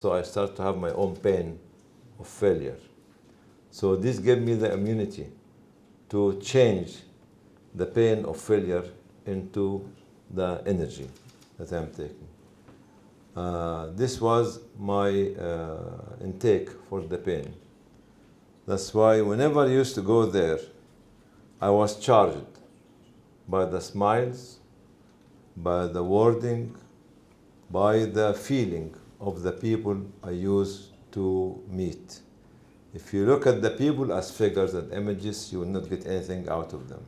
So I start to have my own pain of failure. So this gave me the immunity to change the pain of failure into the energy that I'm taking. This was my intake for the pain. That's why whenever I used to go there, I was charged by the smiles, by the wording, by the feeling of the people I used to meet. If you look at the people as figures and images, you will not get anything out of them.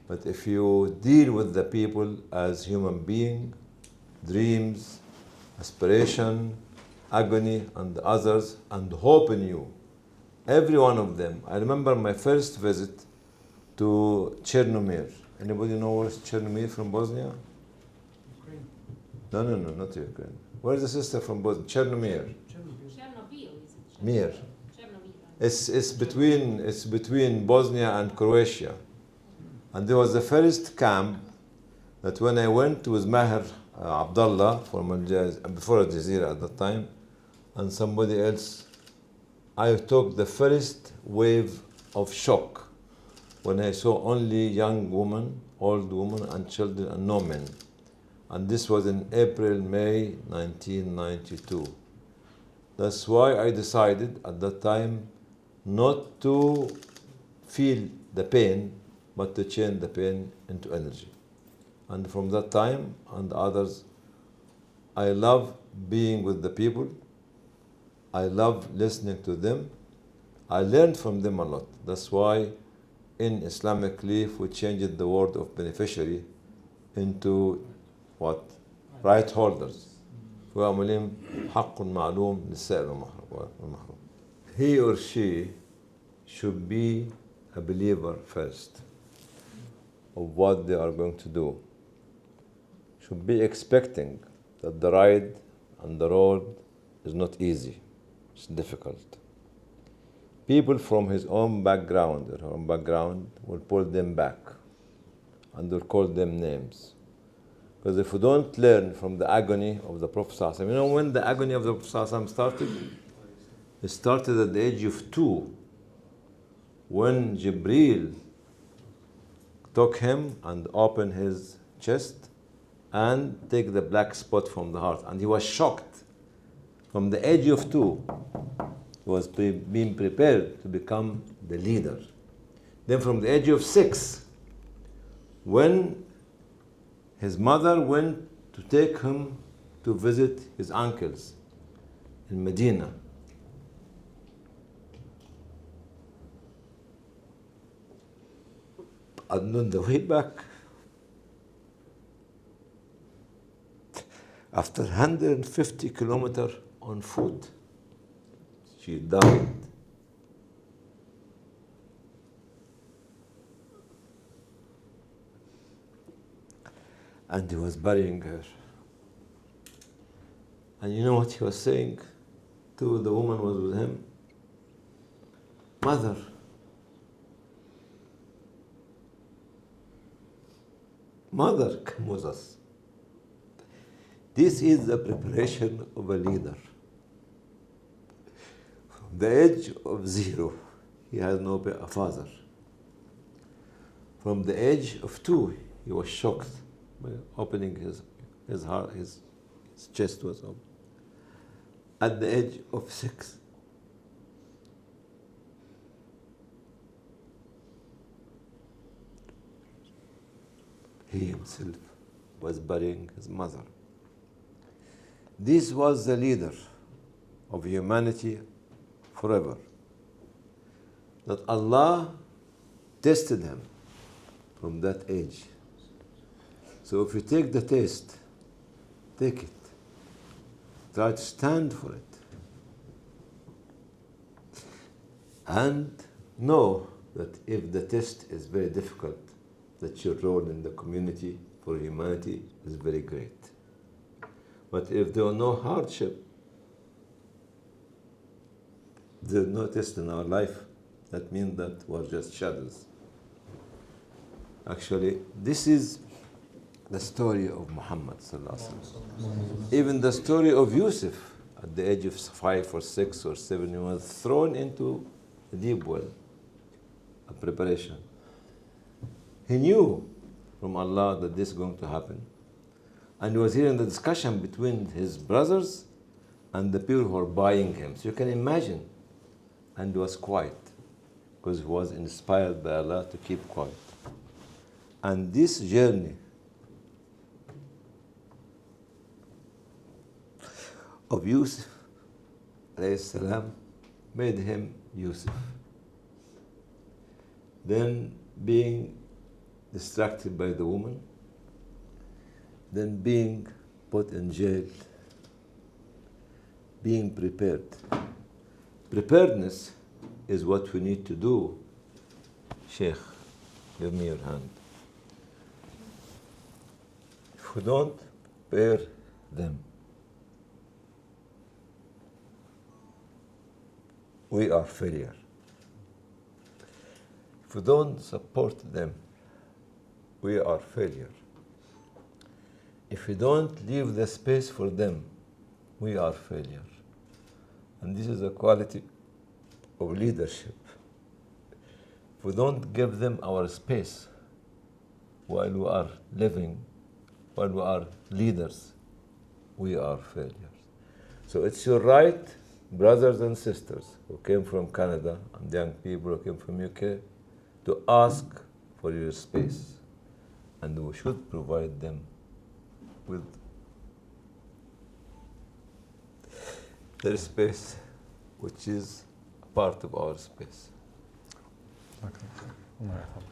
But if you deal with the people as human being, dreams, aspiration, agony, and others, and hope in you, every one of them. I remember my first visit to Chernomir. Anybody know where's Chernomir from Bosnia? Ukraine. No, not Ukraine. Where's the sister from Bosnia? Chernomir. Chernobyl, is it? Mir. Chernobyl. It's between Bosnia and Croatia. And there was the first camp that when I went with Maher Abdullah before Al Jazeera at that time, and somebody else, I took the first wave of shock when I saw only young women, old women, and children, and no men. And this was in April, May 1992. That's why I decided at that time not to feel the pain, but to change the pain into energy. And from that time and others, I love being with the people. I love listening to them. I learned from them a lot. That's why in Islamic belief, we changed the word of beneficiary into what? Right holders. وَأَمْلِمْ حَقٌّ مَعْلُومٌ لِلسَّائِلِ وَالْمَحْرُومِ. He or she should be a believer first of what they are going to do. Should be expecting that the ride and the road is not easy. It's difficult. People from his own background or her own background will pull them back and will call them names. Because if we don't learn from the agony of the Prophet ﷺ, you know when the agony of the Prophet ﷺ started? It started at the age of 2, when Jibreel took him and opened his chest and take the black spot from the heart. And he was shocked. From the age of 2, he was being prepared to become the leader. Then from the age of 6, when his mother went to take him to visit his uncles in Medina, and on the way back, after 150 kilometers on foot, she died. And he was burying her. And you know what he was saying to the woman who was with him? Mother, come with us. This is the preparation of a leader. From the age of 0, he has no father. From the age of 2, he was shocked by opening his heart, his chest was open. At the age of 6, he himself was burying his mother. This was the leader of humanity forever. That Allah tested him from that age. So if you take the test, take it. Try to stand for it. And know that if the test is very difficult, that your role in the community for humanity is very great. But if there are no hardship, there's no test in our life, that means that we're just shadows. Actually, this is the story of Muhammad sallallahu alaihi wasallam. Even the story of Yusuf at the age of 5 or 6 or 7, he was thrown into a deep well, a preparation. He knew from Allah that this is going to happen. And he was hearing the discussion between his brothers and the people who were buying him. So you can imagine. And he was quiet, because he was inspired by Allah to keep quiet. And this journey of Yusuf alayhi salam made him Yusuf. Then being distracted by the woman, then being put in jail, being prepared. Preparedness is what we need to do. Sheikh, give me your hand. If we don't prepare them, we are failure. If we don't support them, we are failure. If we don't leave the space for them, we are failure. And this is a quality of leadership. If we don't give them our space while we are living, while we are leaders, we are failures. So it's your right, brothers and sisters who came from Canada and young people who came from UK, to ask for your space. And we should provide them with their space, which is a part of our space. الله يحفظك.